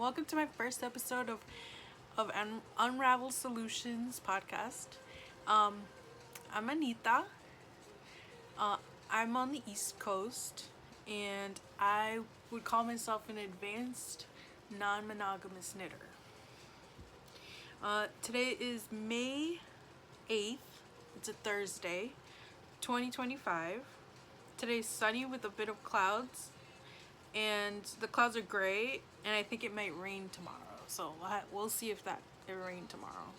welcome to my first episode of Unravel Solutions podcast. I'm Anita. I'm on the East Coast, and I would call myself an advanced non-monogamous knitter. Today is May 8th. It's a Thursday, 2025. Today's sunny with a bit of clouds, and the clouds are gray, and I think it might rain tomorrow. So we'll see if it rains tomorrow.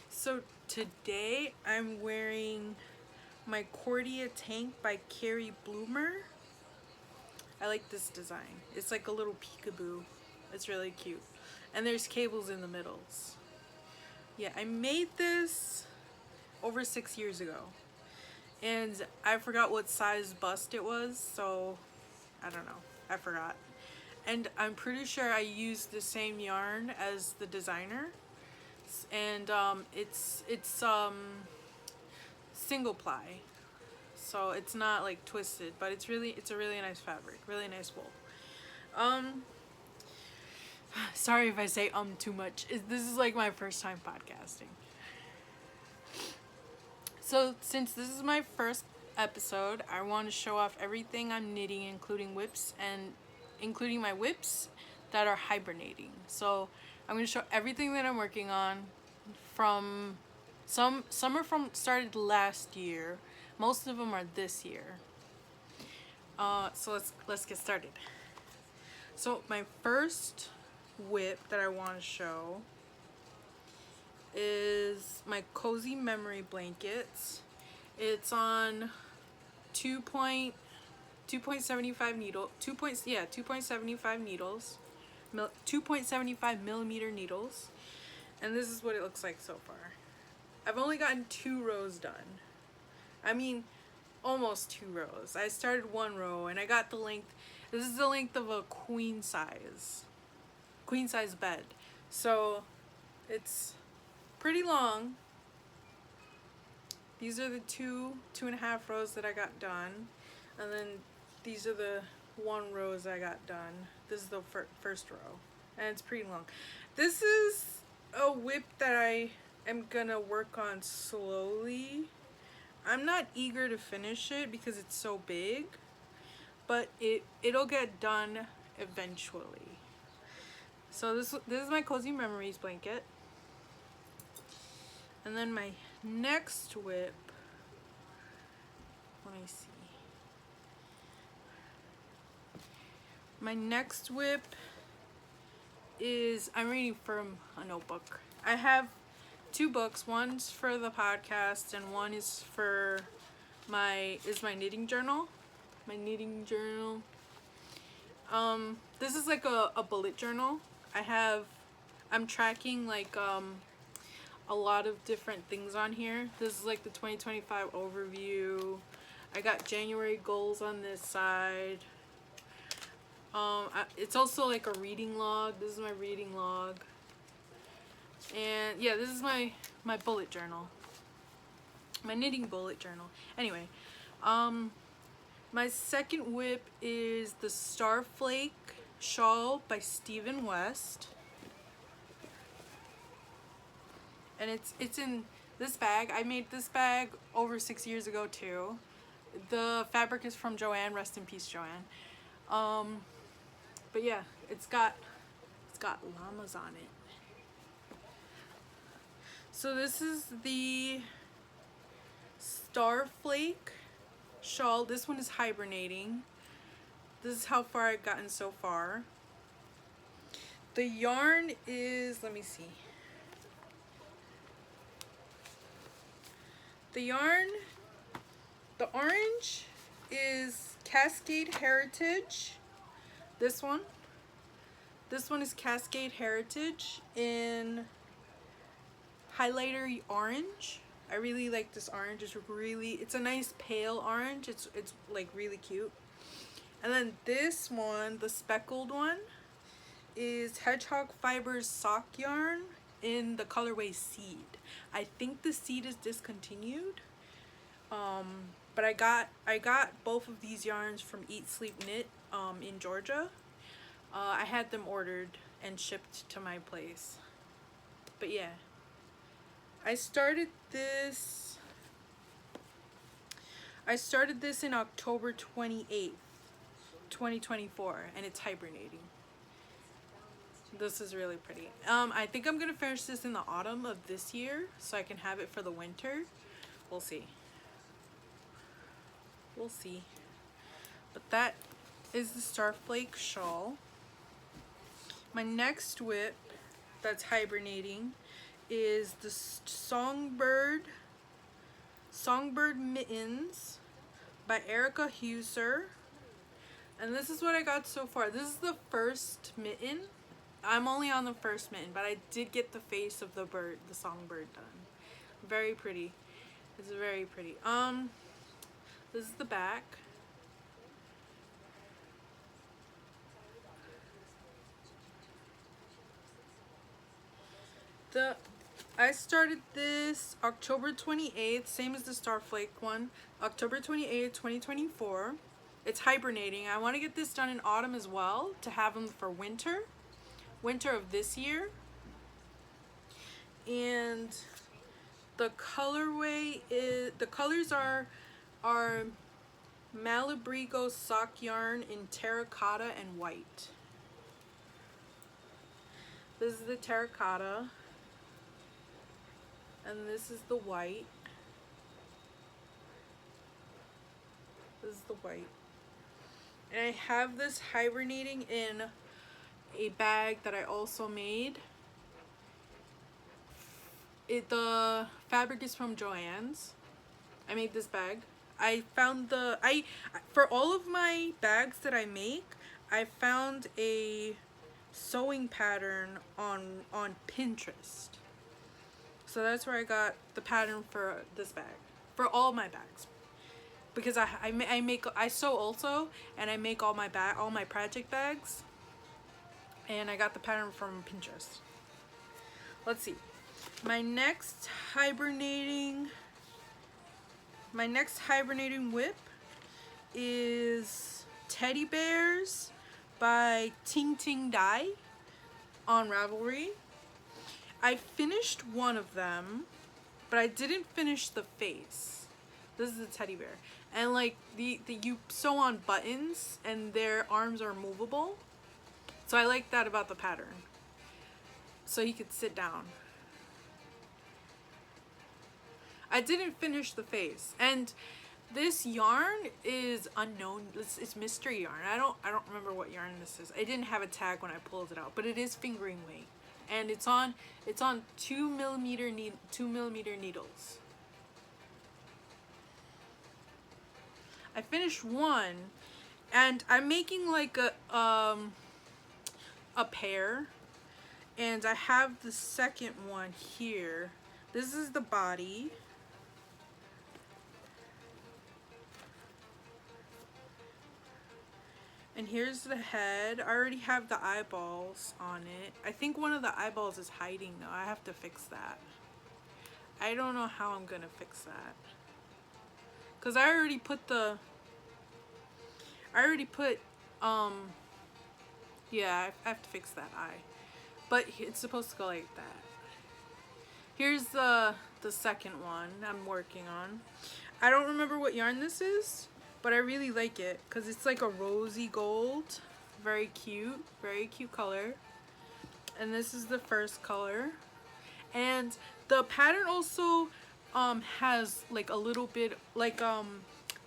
So today I'm wearing my Cordia tank by Kerri Blumer. I like this design. It's like a little peekaboo. It's really cute. And there's cables in the middles. Yeah, I made this over 6 years ago. And I forgot what size bust it was, so I don't know. I forgot. And I'm pretty sure I used the same yarn as the designer. And it's single ply. So it's not like twisted, but it's a really nice fabric, really nice wool. Sorry if I say too much. This is like my first time podcasting. So since this is my first episode, I want to show off everything I'm knitting, including my whips that are hibernating. So I'm going to show everything that I'm working on from Sommer started last year. Most of them are this year. So let's get started. So my first whip that I want to show is my Cozy Memory blankets. It's on 2.75 needle, 2.75 needles, 2.75 millimeter needles, and this is what it looks like so far. I've only gotten 2 rows done. I mean, almost 2 rows. I started 1 row and I got the length. This is the length of a queen size bed. So it's pretty long. These are the 2.5 rows that I got done. And then these are the 1 rows I got done. This is the first row. And it's pretty long. This is a whip that I am gonna work on slowly. I'm not eager to finish it because it's so big, but it'll get done eventually. So this is my Cozy Memories blanket. And then my next whip, let me see. My next whip is, I'm reading from a notebook. I have 2 books. One's for the podcast and one is for my knitting journal. My knitting journal. This is like a bullet journal. I'm tracking like a lot of different things on here. This is like the 2025 overview. I got January goals on this side. It's also like a reading log. This is my reading log. And yeah, this is my bullet journal. My knitting bullet journal. Anyway, my second whip is the Starflake Shawl by Stephen West. And it's in this bag. I made this bag over 6 years ago too. The fabric is from Joanne. Rest in peace, Joanne. But yeah, it's got llamas on it. So this is the Starflake shawl. This one is hibernating. This is how far I've gotten so far. The yarn is, let me see. The orange is Cascade Heritage. This one is Cascade Heritage in highlighter orange. I really like this orange. It's a nice pale orange. It's like really cute. And then this one, the speckled one, is Hedgehog Fibers sock yarn in the colorway Seed. I think the Seed is discontinued. But I got both of these yarns from Eat Sleep Knit in Georgia. I had them ordered and shipped to my place. But yeah, I started this in October 28th, 2024, and it's hibernating. This is really pretty. I think I'm gonna finish this in the autumn of this year so I can have it for the winter. We'll see. We'll see. But that is the Starflake shawl. My next whip that's hibernating is the Songbird Mittens by Heusser. And this is what I got so far. This is the first mitten. I'm only on the first mitten, but I did get the face of the bird, the songbird, done. Very pretty. It's very pretty. This is the back. I started this October 28th, same as the Starflake one, October 28th, 2024. It's hibernating. I want to get this done in autumn as well to have them for winter of this year. And the colorway is, the colors are Malabrigo sock yarn in terracotta and white. This is the terracotta, and this is the white. This is the white. And I have this hibernating in a bag that I also made. The fabric is from Joann's. I made this bag. I found for all of my bags that I make, I found a sewing pattern on Pinterest. So that's where I got the pattern for this bag, for all my bags. Because I sew also, and I make all my project bags, and I got the pattern from Pinterest. Let's see. My next hibernating whip is Teddy Bears by Ting Dye on Ravelry. I finished one of them, but I didn't finish the face. This is the teddy bear, and like you sew on buttons and their arms are movable, so I like that about the pattern. So he could sit down. I didn't finish the face, and this yarn is unknown. It's mystery yarn. I don't remember what yarn this is. I didn't have a tag when I pulled it out, but it is fingering weight, and it's on 2mm needles. I finished one, and I'm making like a pair, and I have the second one here. This is the body. And here's the head. I already have the eyeballs on it. I think one of the eyeballs is hiding though. I have to fix that. I don't know how I'm gonna fix that. Cause I already put yeah, I have to fix that eye. But it's supposed to go like that. Here's the second one I'm working on. I don't remember what yarn this is, but I really like it because it's like a rosy gold. Very cute color. And this is the first color. And the pattern also has like a little bit like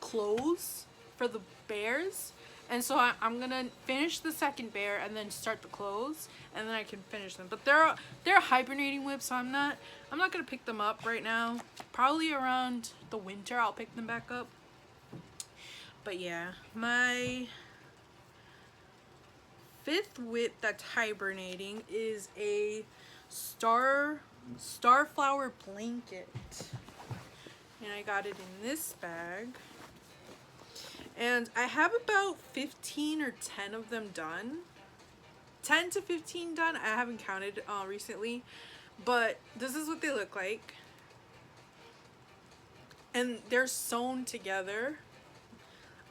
clothes for the bears. And so I'm gonna finish the second bear and then start the clothes, and then I can finish them. But they're hibernating whips, so I'm not gonna pick them up right now. Probably around the winter I'll pick them back up. But yeah, my fifth whip that's hibernating is a Starflower blanket, and I got it in this bag. And I have about 15 or 10 of them done. 10 to 15 done. I haven't counted recently, but this is what they look like. And they're sewn together.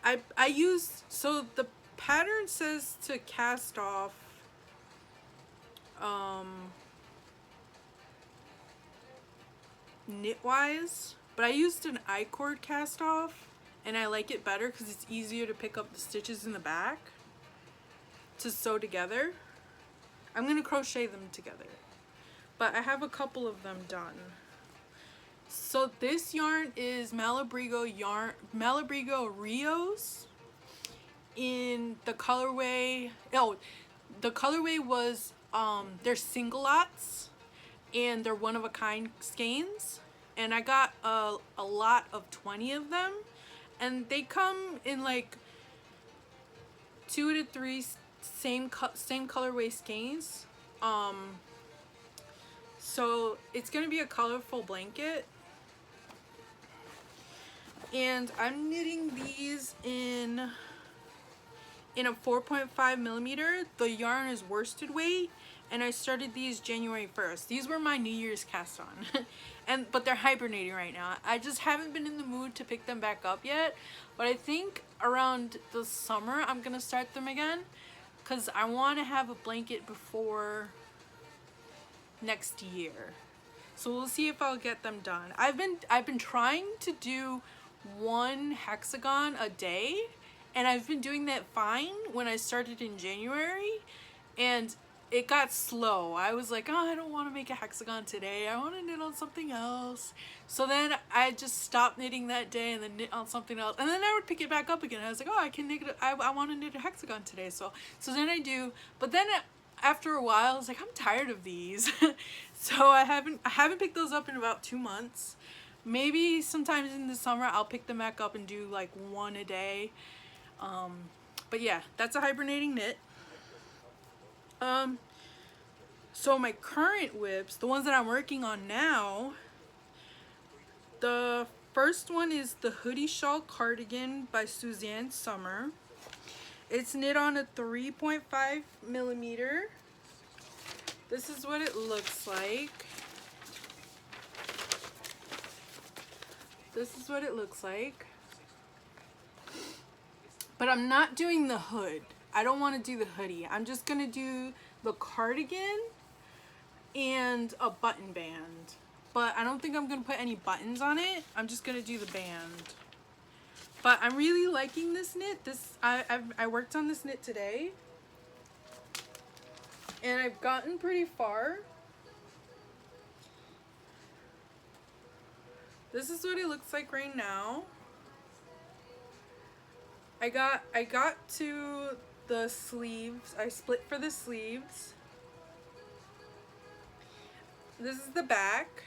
I used, so the pattern says to cast off knitwise, but I used an I-cord cast off and I like it better because it's easier to pick up the stitches in the back to sew together. I'm gonna crochet them together, but I have a couple of them done. So this yarn is Malabrigo Rios in the colorway. Oh, the colorway was they're single lots and they're one of a kind skeins, and I got a lot of 20 of them, and they come in like 2 to 3 same colorway skeins. So it's gonna be a colorful blanket, and I'm knitting these in a 4.5 millimeter. The yarn is worsted weight, and I started these January 1st. These were my New Year's cast on. But they're hibernating right now. I just haven't been in the mood to pick them back up yet, but I think around the summer I'm gonna start them again because I want to have a blanket before next year. So we'll see if I'll get them done. I've been trying to do 1 hexagon a day, and I've been doing that fine when I started in January, and it got slow. I was like, oh, I don't want to make a hexagon today. I want to knit on something else. So then I just stopped knitting that day and then knit on something else. And then I would pick it back up again. I was like, oh, I can knit. I want to knit a hexagon today. So then I do. But then after a while, I was like, I'm tired of these. So I haven't picked those up in about 2 months. Maybe sometimes in the summer I'll pick them back up and do like 1 a day. But yeah, that's a hibernating knit. So my current whips, the ones that I'm working on now, the first one is the Hoodie Shawl Cardigan by Susanne Sommer. It's knit on a 3.5 millimeter. This is what it looks like. This is what it looks like. But I'm not doing the hood. I don't want to do the hoodie. I'm just going to do the cardigan and a button band. But I don't think I'm going to put any buttons on it. I'm just going to do the band. But I'm really liking this knit. I worked on this knit today. And I've gotten pretty far. This is what it looks like right now. I got to the sleeves. I split for the sleeves. This is the back.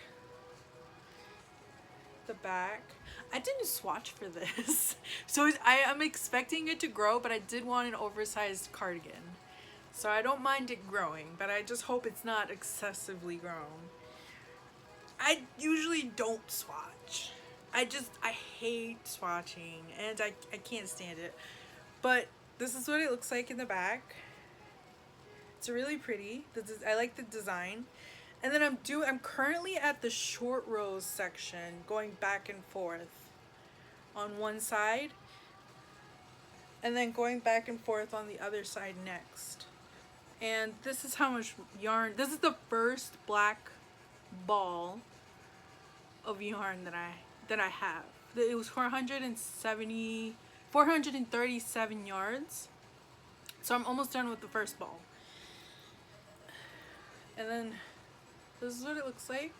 The back. I didn't swatch for this. So I'm expecting it to grow, but I did want an oversized cardigan. So I don't mind it growing, but I just hope it's not excessively grown. I usually don't swatch. I hate swatching, and I can't stand it. But this is what it looks like in the back. It's really pretty. I like the design. And then I'm currently at the short rows section, going back and forth on one side, and then going back and forth on the other side next. And this is how much yarn. This is the first black ball of yarn that I have. It was 437 yards. So I'm almost done with the first ball. And then this is what it looks like.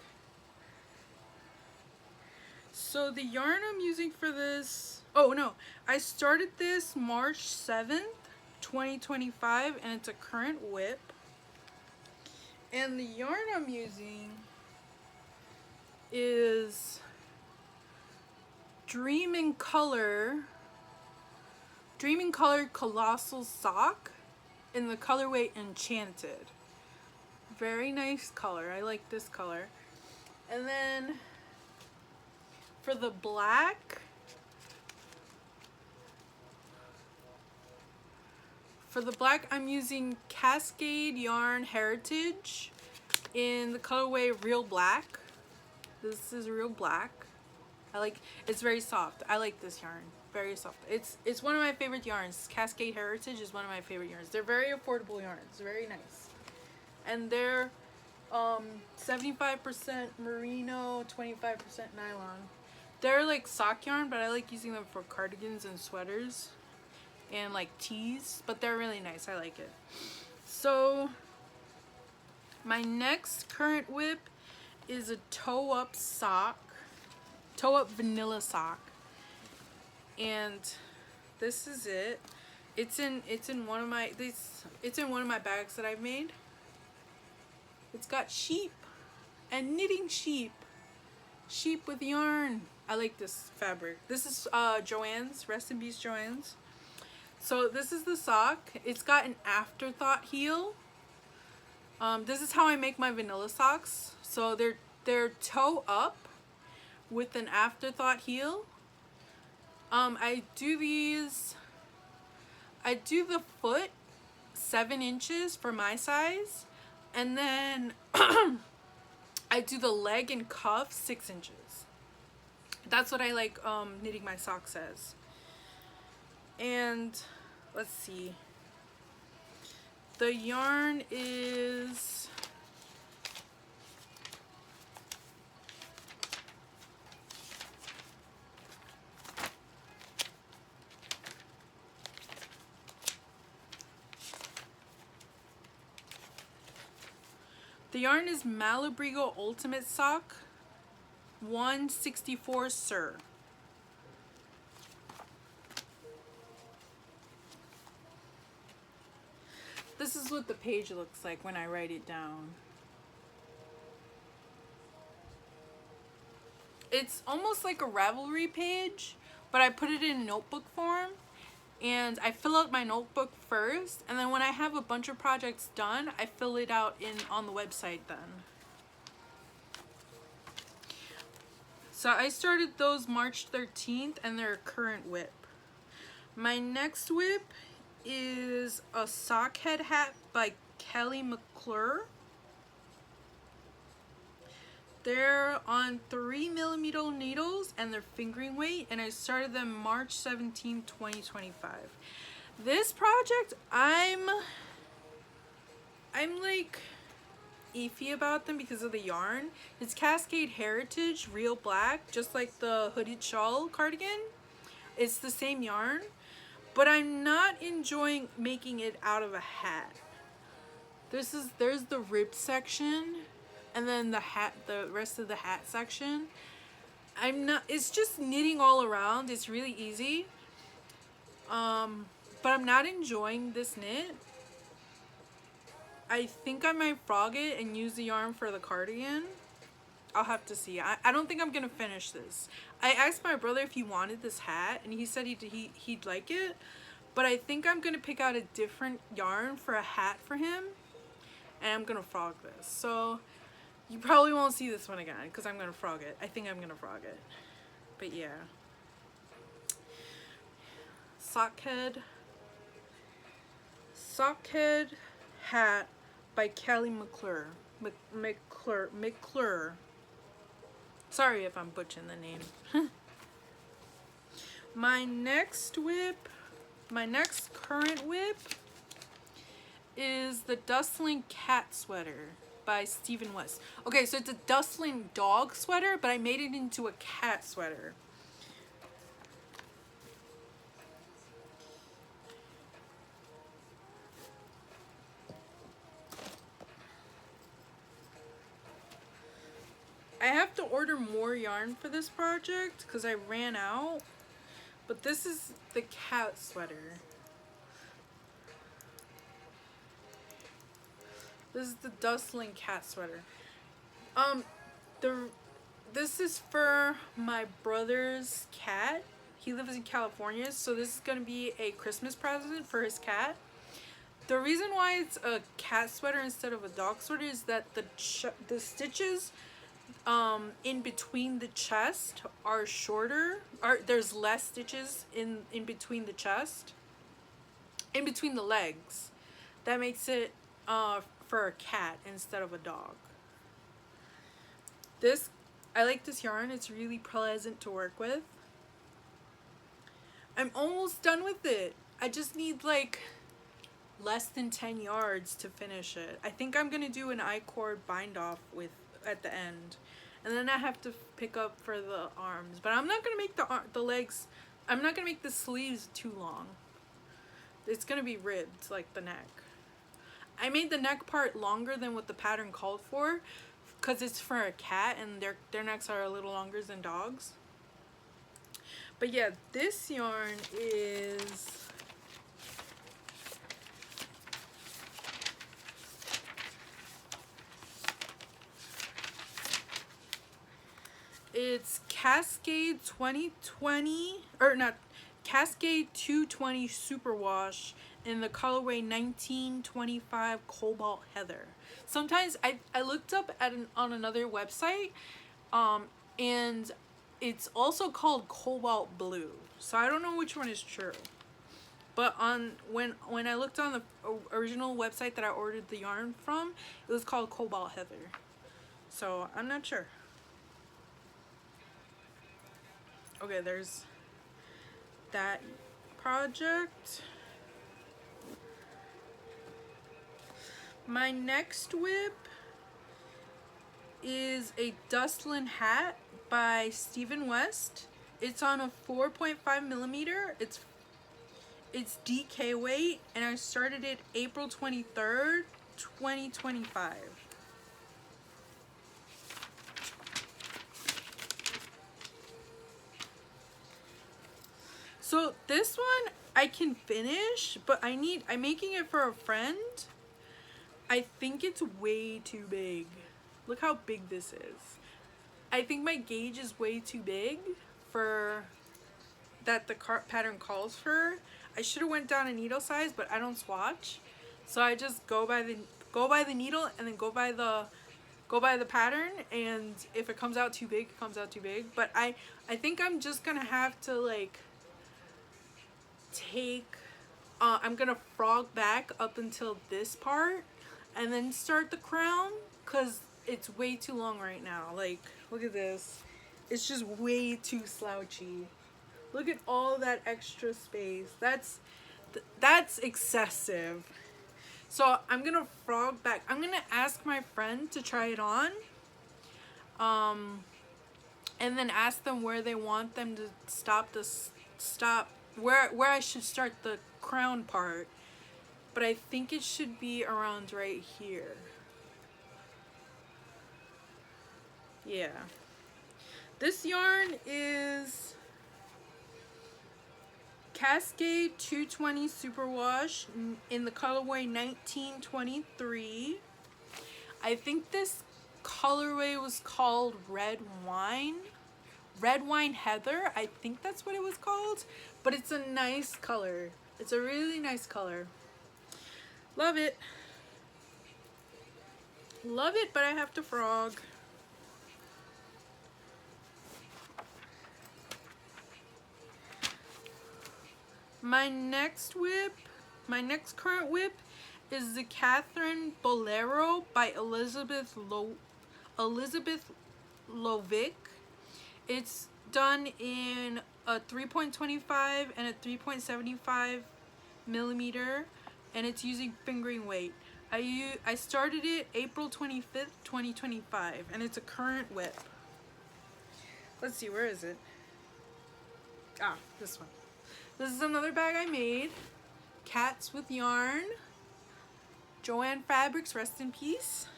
So the yarn I'm using for this, oh no, I started this March 7th, 2025, and it's a current whip. And the yarn I'm using is Dream Color Colossal Sock in the colorway Enchanted. Very nice color. I like this color. And then for the black, I'm using Cascade Yarn Heritage in the colorway Real Black. This is Real Black. It's very soft. I like this yarn. very soft. It's one of my favorite yarns. Cascade Heritage is one of my favorite yarns. They're very affordable yarns, very nice, and they're 75% merino, 25% nylon. They're like sock yarn, but I like using them for cardigans and sweaters and like tees, but they're really nice. I like it. So my next current whip is a toe up vanilla sock, and this is it. It's in one of my bags that I've made. It's got sheep and knitting sheep with yarn. I like this fabric. This is Joann's, rest in peace Joann's. So this is the sock. It's got an afterthought heel. This is how I make my vanilla socks. So they're toe up with an afterthought heel. I do the foot 7 inches for my size, and then I do the leg and cuff 6 inches. That's what I like knitting my socks as. And let's see. The yarn is Malabrigo Ultimate Sock 164 Sir. This is what the page looks like when I write it down. It's almost like a Ravelry page, but I put it in notebook form, and I fill out my notebook first, and then when I have a bunch of projects done, I fill it out on the website then. So I started those March 13th, and they're a current whip. My next whip is a Sockhead hat by McClure. They're on 3mm needles and they're fingering weight, and I started them March 17, 2025. This project, I'm like iffy about them because of the yarn. It's Cascade Heritage Real Black, just like the hooded shawl cardigan. It's the same yarn, but I'm not enjoying making it out of a hat. There's the rib section, and then the rest of the hat section. It's just knitting all around. It's really easy. But I'm not enjoying this knit. I think I might frog it and use the yarn for the cardigan. I'll have to see. I don't think I'm gonna finish this. I asked my brother if he wanted this hat, and he said he'd like it, but I think I'm gonna pick out a different yarn for a hat for him, and I'm gonna frog this. So you probably won't see this one again because I'm gonna frog it. I think I'm gonna frog it, but yeah. Sockhead hat by McClure. McClure. Sorry if I'm butchering the name. My next current whip is the Dustland cat sweater by Stephen West. Okay, so it's a Dustland dog sweater, but I made it into a cat sweater. I have to order more yarn for this project because I ran out, but this is the cat sweater. This is the Dustland cat sweater. This is for my brother's cat. He lives in California, so this is gonna be a Christmas present for his cat. The reason why it's a cat sweater instead of a dog sweater is that the stitches in between the chest are shorter. There's less stitches in between the chest, in between the legs. That makes it for a cat instead of a dog. I like this yarn. It's really pleasant to work with. I'm almost done with it. I just need like less than 10 yards to finish it. I think I'm gonna do an I-cord bind off with at the end, and then I have to pick up for the arms. But I'm not gonna make the legs. I'm not gonna make the sleeves too long. It's gonna be ribbed like the neck. I made the neck part longer than what the pattern called for, because it's for a cat and their necks are a little longer than dogs. But yeah, this yarn is it's Cascade 2020, or not, Cascade 220 Superwash in the colorway 1925 Cobalt Heather. Sometimes I looked up on another website, and it's also called Cobalt Blue. So I don't know which one is true. But when I looked on the original website that I ordered the yarn from, it was called Cobalt Heather. So I'm not sure. Okay, there's that project. My next whip is a Dustland hat by Stephen West. It's on a 4.5 millimeter. It's DK weight, and I started it April 23rd, 2025. So this one I can finish, but I'm making it for a friend. I think it's way too big. Look how big this is. I think my gauge is way too big for that the pattern calls for. I should have went down a needle size, but I don't swatch. So I just go by the needle and then go by the pattern, and if it comes out too big, it comes out too big. But I think I'm just gonna have to like I'm gonna frog back up until this part and then start the crown, because it's way too long right now. Like, look at this. It's just way too slouchy. Look at all that extra space. That's excessive. So I'm gonna frog back. I'm gonna ask my friend to try it on, and then ask them where they want them to stop where I should start the crown part. But I think it should be around right here. Yeah. This yarn is Cascade 220 Superwash in the colorway 1923. I think this colorway was called Red Wine Heather. I think that's what it was called. But it's a nice color. It's a really nice color. Love it. Love it, but I have to frog. My next current whip is the Catherine Bolero by Elizabeth Lovick. It's done in a 3.25 and a 3.75 millimeter, and it's using fingering weight. I started it April 25th, 2025, and it's a current whip. Let's see, where is it? Ah, this one. This is another bag I made. Cats with Yarn. Joanne Fabrics, rest in peace.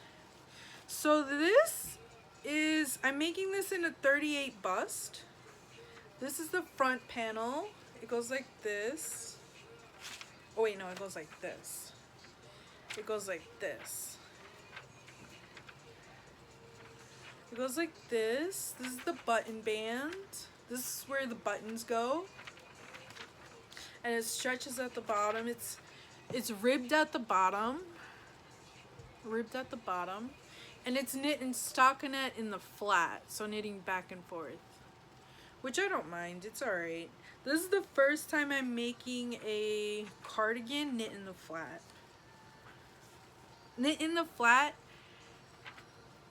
So this is, I'm making this in a 38 bust. This is the front panel. It goes like this. Oh wait, no, it goes like this. It goes like this. It goes like this. This is the button band. This is where the buttons go. And it stretches at the bottom. It's ribbed at the bottom. Ribbed at the bottom. And it's knit in stockinette in the flat. So knitting back and forth. Which I don't mind. It's alright. This is the first time I'm making a cardigan knit in the flat. Knit in the flat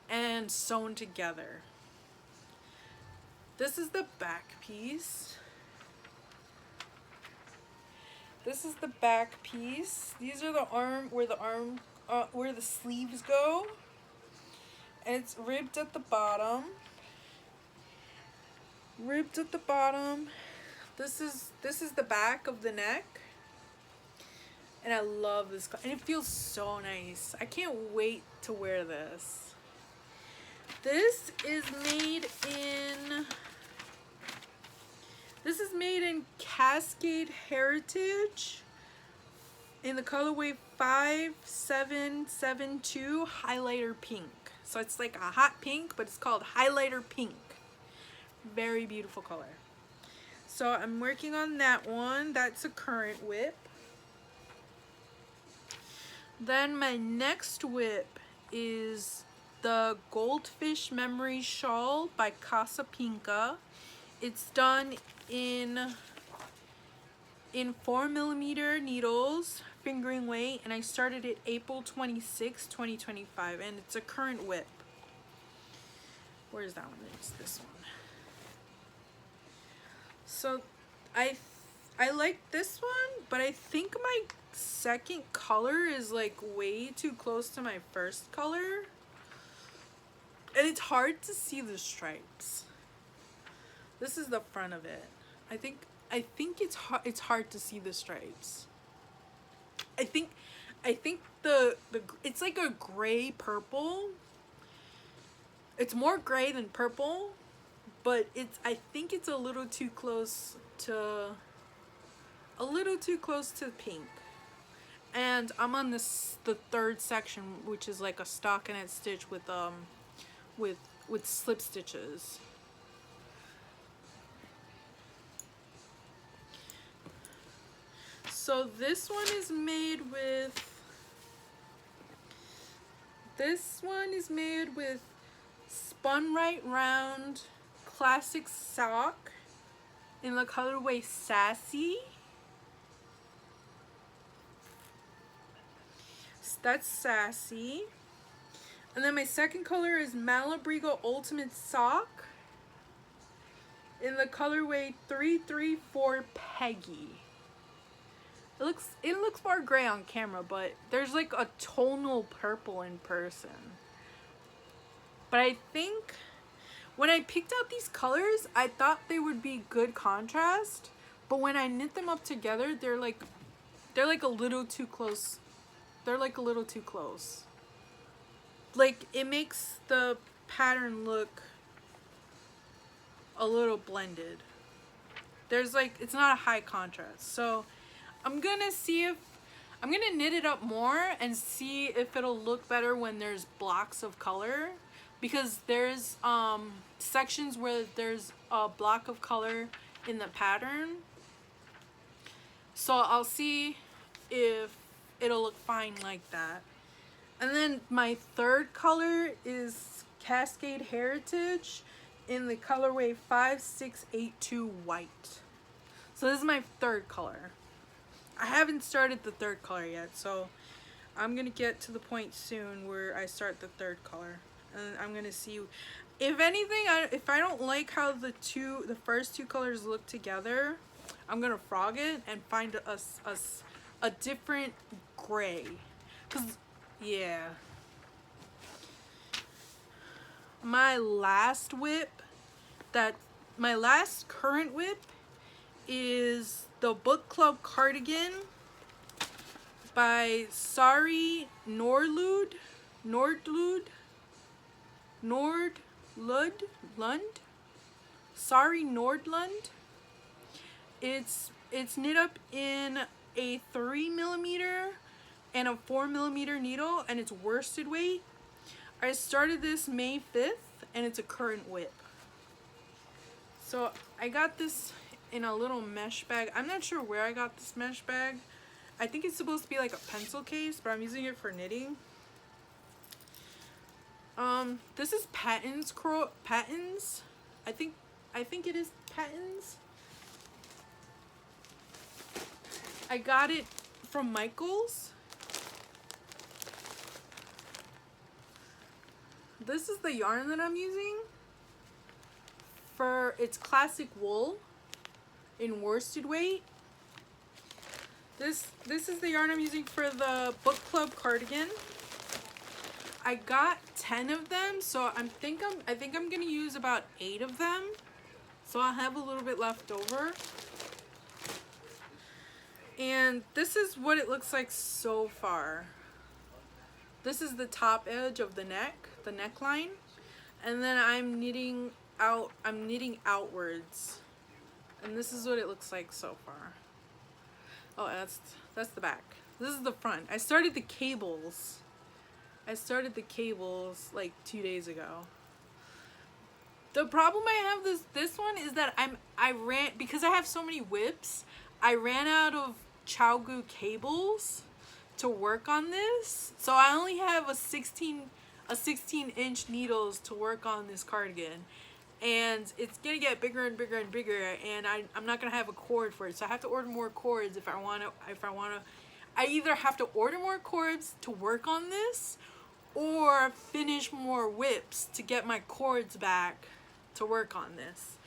and sewn together. This is the back piece. This is the back piece. These are the where the sleeves go. And it's ribbed at the bottom. Ribbed at the bottom. This is the back of the neck. And I love this, and it feels so nice. I can't wait to wear this. This is made in Cascade Heritage in the colorway 5772 highlighter pink. So it's like a hot pink, but it's called highlighter pink. Very beautiful color. So I'm working on that one. That's a current whip. Then my next whip is the Goldfish Memory Shawl by CasaPinka. It's done in 4mm needles, fingering weight, and I started it April 26, 2025, and it's a current whip. Where's that one? It's this one. So I like this one, but I think my second color is like way too close to my first color, and it's hard to see the stripes. This is the front of it. I think it's hard to see the stripes. I think the it's like a gray purple. It's more gray than purple, but I think it's a little too close to pink. And I'm on the third section, which is like a stockinette stitch with slip stitches. So this one is made with Spun Right Round classic sock in the colorway Sassy. That's Sassy. And then my second color is Malabrigo Ultimate Sock in the colorway 334 Peggy. It looks more gray on camera, but there's like a tonal purple in person. But I think when I picked out these colors, I thought they would be good contrast, but when I knit them up together, they're like a little too close. They're like a little too close. Like, it makes the pattern look a little blended. There's like, it's not a high contrast. So I'm gonna knit it up more and see if it'll look better when there's blocks of color, because there's sections where there's a block of color in the pattern. So I'll see if it'll look fine like that. And then my third color is Cascade Heritage in the colorway 5682 white. So this is my third color. I haven't started the third color yet, so I'm gonna get to the point soon where I start the third color, and I'm gonna see if anything. If I don't like how the first two colors look together, I'm gonna frog it and find a different gray. Cause yeah, my last current whip is the Book Club Cardigan by Sari Nordlund. Sari Nordlund. It's knit up in a 3mm and a 4mm needle, and it's worsted weight. I started this May 5th, and it's a current whip. So I got this in a little mesh bag. I'm not sure where I got this mesh bag. I think it's supposed to be like a pencil case, but I'm using it for knitting. This is Patton's. I think it is Patton's. I got it from Michael's. This is the yarn that I'm using for its classic wool in worsted weight. This is the yarn I'm using for the book club cardigan. I got 10 of them, so I think I'm gonna use about 8 of them. So I'll have a little bit left over. And this is what it looks like so far. This is the top edge of the neck, the neckline. And then I'm knitting outwards. And this is what it looks like so far. Oh, that's the back. This is the front. I started the cables. Like 2 days ago. The problem I have this one is that because I have so many whips, I ran out of ChowGoo cables to work on this. So I only have a 16-inch needles to work on this cardigan. And it's gonna get bigger and bigger and bigger, and I'm not gonna have a cord for it, so I have to order more cords if I wanna. I either have to order more cords to work on this, or finish more whips to get my cords back to work on this.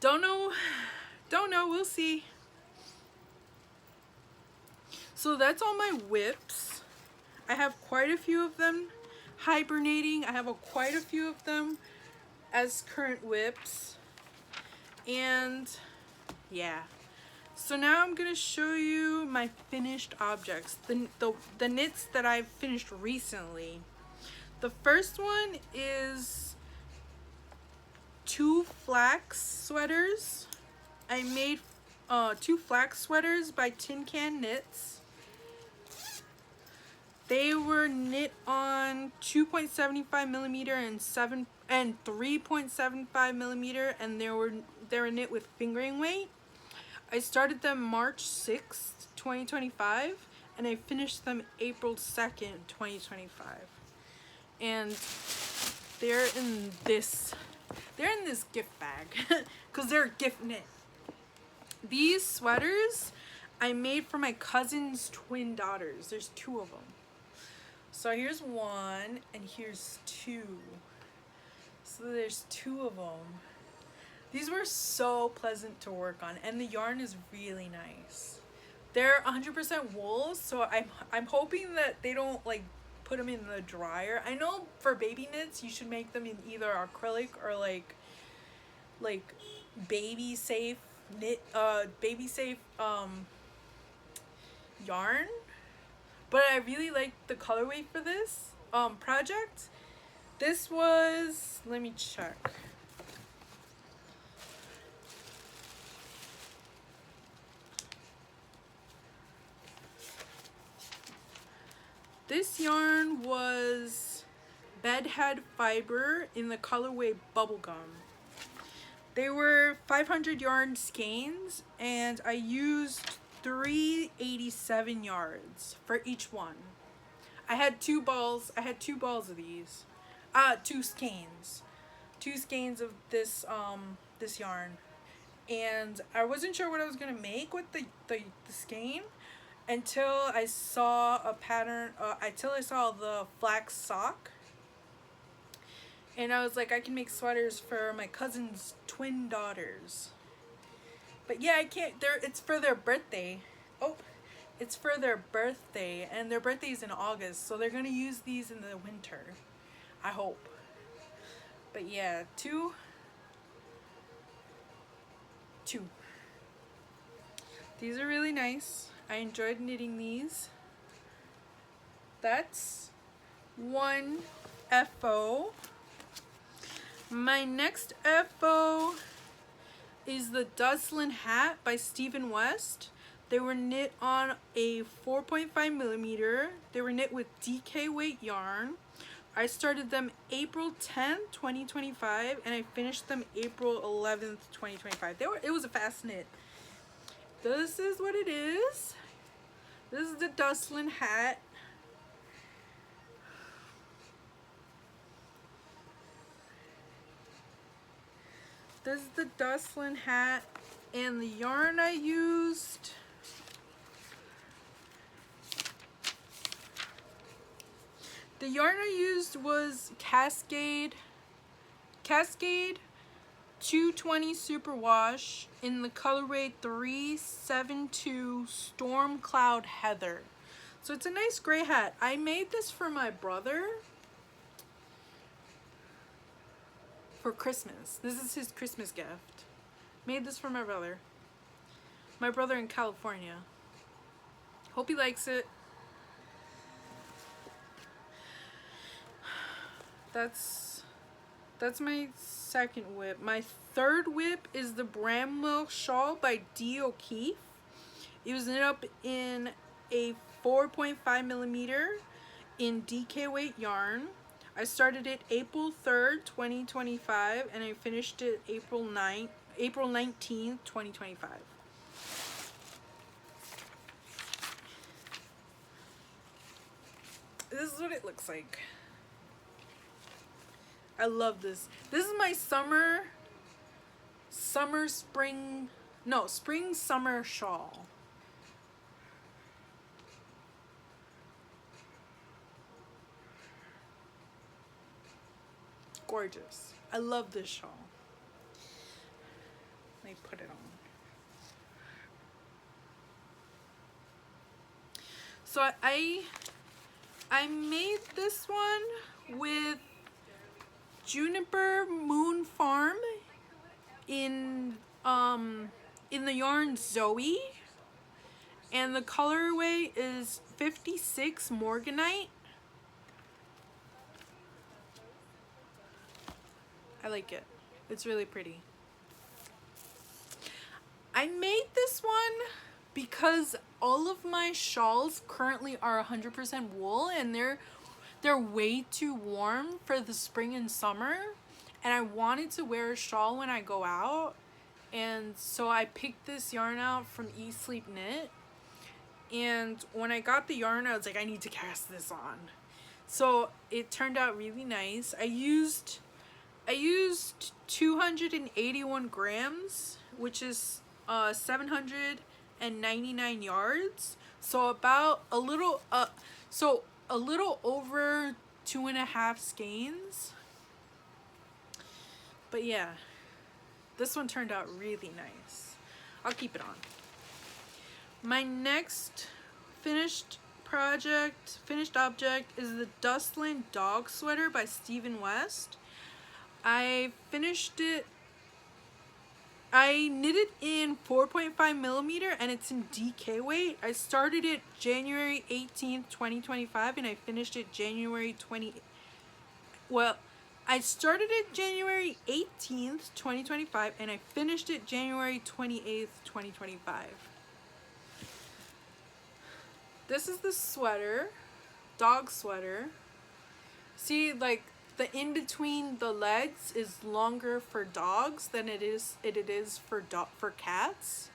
Don't know, we'll see. So that's all my whips. I have quite a few of them hibernating. I have quite a few of them as current whips. And yeah. So now I'm gonna show you my finished objects, the knits that I've finished recently. The first one is 2 flax sweaters. I made 2 flax sweaters by Tincanknits. They were knit on 2.75 millimeter and 3.75 millimeter, and they were knit with fingering weight. I started them March 6th, 2025, and I finished them April 2nd, 2025. And they're in this gift bag because they're gift knit. These sweaters I made for my cousin's twin daughters. There's 2 of them. So here's 1 and here's 2. So there's 2 of them. These were so pleasant to work on, and the yarn is really nice. They're 100% wool, so I'm hoping that they don't like put them in the dryer. I know for baby knits you should make them in either acrylic or like baby safe yarn. But I really like the colorway for this project. This was, let me check. This yarn was Bedhead Fiber in the colorway Bubblegum. They were 500 yarn skeins, and I used 387 yards for each one. I had 2 balls. I had 2 balls of these. 2 skeins. 2 skeins of this this yarn. And I wasn't sure what I was gonna make with the skein until I saw a pattern, until I saw the flax sock. And I was like, I can make sweaters for my cousin's twin daughters. But yeah, I can't, it's for their birthday. Oh, it's for their birthday, and their birthday's in August, so they're gonna use these in the winter, I hope. But yeah, two. These are really nice. I enjoyed knitting these. That's one FO. My next FO is the Dustland hat by Stephen West. They were knit on a 4.5 millimeter. They were knit with DK weight yarn. I started them April 10th, 2025, and I finished them April 11th, 2025. It was a fast knit. This is what it is. This is the Dustland hat. This is the Dustland hat, and the yarn I used was Cascade 220 Superwash in the colorway 372 Storm Cloud Heather. So it's a nice gray hat. I made this for my brother for Christmas. This is his Christmas gift. Made this for my brother. My brother in California. Hope he likes it. That's my second whip. My third whip is the Bramwell Shawl by D. O'Keefe. It was knit up in a 4.5 millimeter in DK weight yarn. I started it April 3rd, 2025, and I finished it April 19th, 2025. This is what it looks like. I love this. This is my spring, summer shawl. Gorgeous. I love this shawl. Let me put it on. So I made this one with Juniper Moon Farm in the yarn Zoe, and the colorway is 56 Morganite. I like it. It's really pretty. I made this one because all of my shawls currently are 100% wool, and they're way too warm for the spring and summer, and I wanted to wear a shawl when I go out, and so I picked this yarn out from Eat Sleep Knit, and when I got the yarn I was like, I need to cast this on. So it turned out really nice. I used 281 grams, which is 799 yards, so about a little over 2.5 skeins. But yeah, this one turned out really nice. I'll keep it on. My next finished object is the Dustland dog sweater by Stephen West. I finished it. I knit it in 4.5 millimeter and it's in DK weight. I started it January 18th, 2025, and I finished it January 20. Well, I started it January 18th, 2025, and I finished it January 28th, 2025. This is the sweater, dog sweater. See, like, the in between the legs is longer for dogs than it is for cats.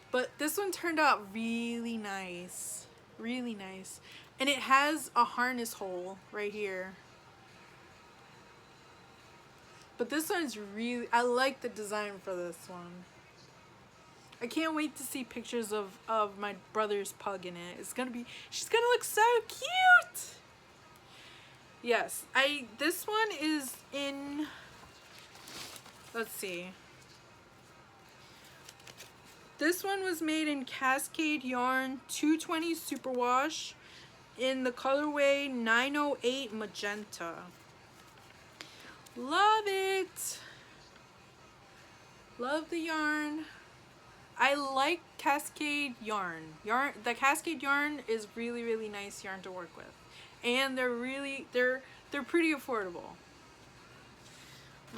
But this one turned out really nice. Really nice. And it has a harness hole right here. But this one's really, I like the design for this one. I can't wait to see pictures of my brother's pug in it. She's gonna look so cute. Yes, this one is in, let's see. This one was made in Cascade Yarn 220 Superwash in the colorway 908 Magenta. Love it. Love the yarn. I like Cascade yarn. The Cascade yarn is really, really nice yarn to work with. And they're pretty affordable.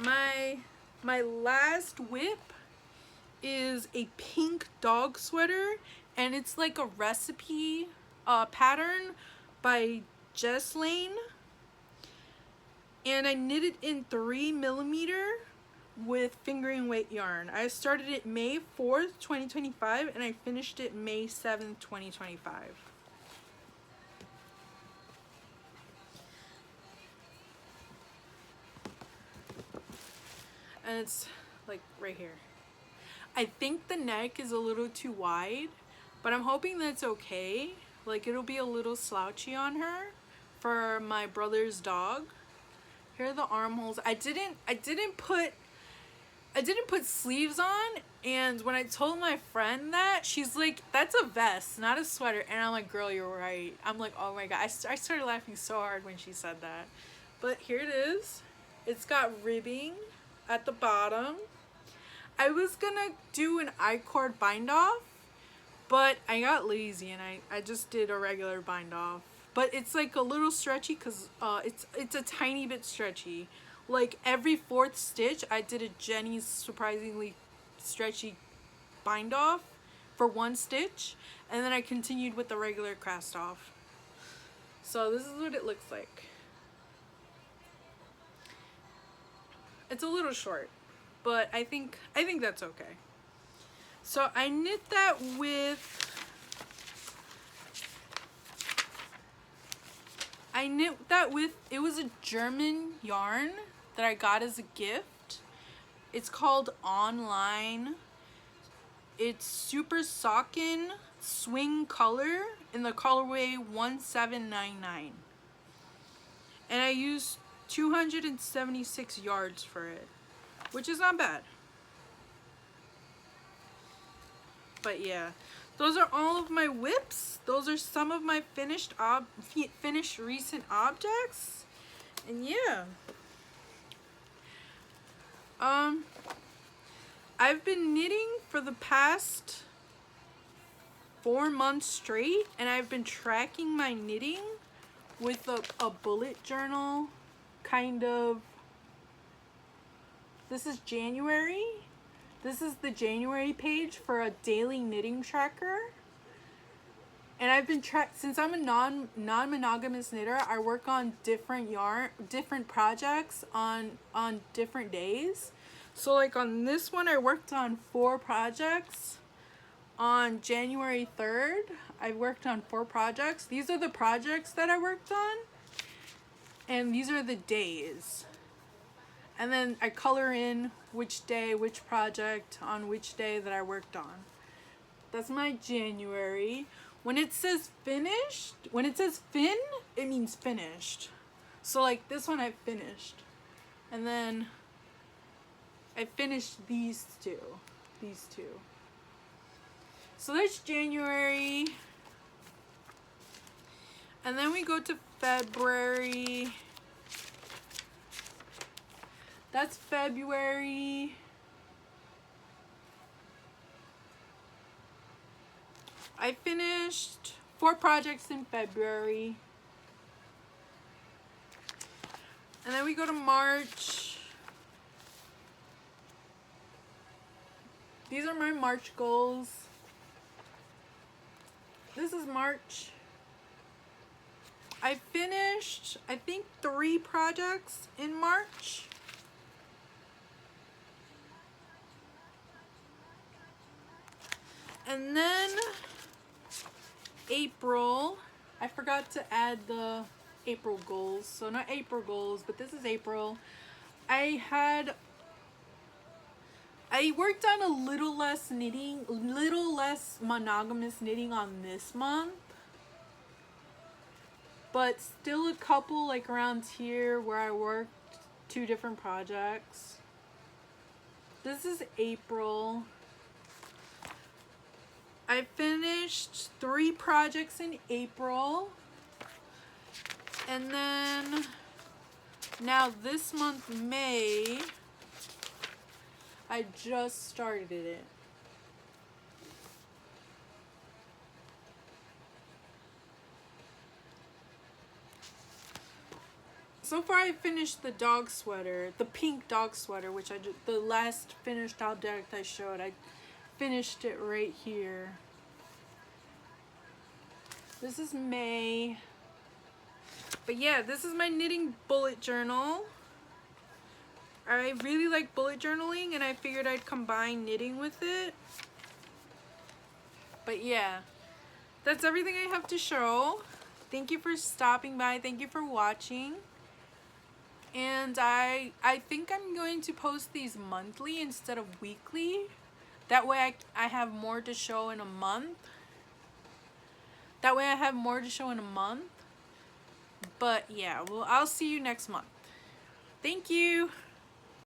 My last whip is a pink dog sweater, and it's like a recipe pattern by Jess Lane, and I knit it in 3 millimeter with fingering weight yarn. I started it May 4th, 2025, and I finished it May 7th, 2025. And it's like right here. I think the neck is a little too wide, but I'm hoping that's okay. Like, it'll be a little slouchy on her for my brother's dog. Here are the armholes. I didn't put sleeves on, and when I told my friend that, she's like, that's a vest, not a sweater. And I'm like, girl, you're right. I'm like, oh my god. I started laughing so hard when she said that. But here it is. It's got ribbing at the bottom. I was gonna do an I-cord bind off, but I got lazy and I just did a regular bind off. But it's like a little stretchy because it's a tiny bit stretchy. Like every fourth stitch, I did a Jenny's surprisingly stretchy bind off for one stitch, and then I continued with the regular cast off. So this is what it looks like. It's a little short, but I think that's okay. So I knit that with it was a German yarn that I got as a gift. It's called Online. It's Super Sockin Swing Color in the colorway 1799. And I used 276 yards for it, which is not bad. But yeah, those are all of my whips. Those are some of my finished recent objects. And yeah. I've been knitting for the past 4 months straight, and I've been tracking my knitting with a bullet journal kind of. This is January. This is the January page for a daily knitting tracker. And I've been since I'm a non-monogamous knitter, I work on different projects on different days. So like on this one, I worked on 4 projects. On January 3rd, I worked on 4 projects. These are the projects that I worked on. And these are the days. And then I color in which day, which project on which day that I worked on. That's my January. When it says finished, when it says fin, it means finished. So like this one I finished. And then I finished these two. So that's January. And then we go to February. That's February. I finished 4 projects in February. And then we go to March. These are my March goals. This is March. I finished, I think, 3 projects in March. And then April, I forgot to add the April goals. So not April goals, but this is April. I worked on a little less monogamous knitting on this month. But still a couple like around here where I worked 2 different projects. This is April. I finished 3 projects in April. And then now this month, May, I just started it. So far I finished the dog sweater, the pink dog sweater, which the last finished object I showed. I finished it right here. This is May. But yeah, this is my knitting bullet journal. I really like bullet journaling, and I figured I'd combine knitting with it. But yeah, that's everything I have to show. Thank you for stopping by. Thank you for watching. And I think I'm going to post these monthly instead of weekly. That way I have more to show in a month. But yeah, well, I'll see you next month. Thank you.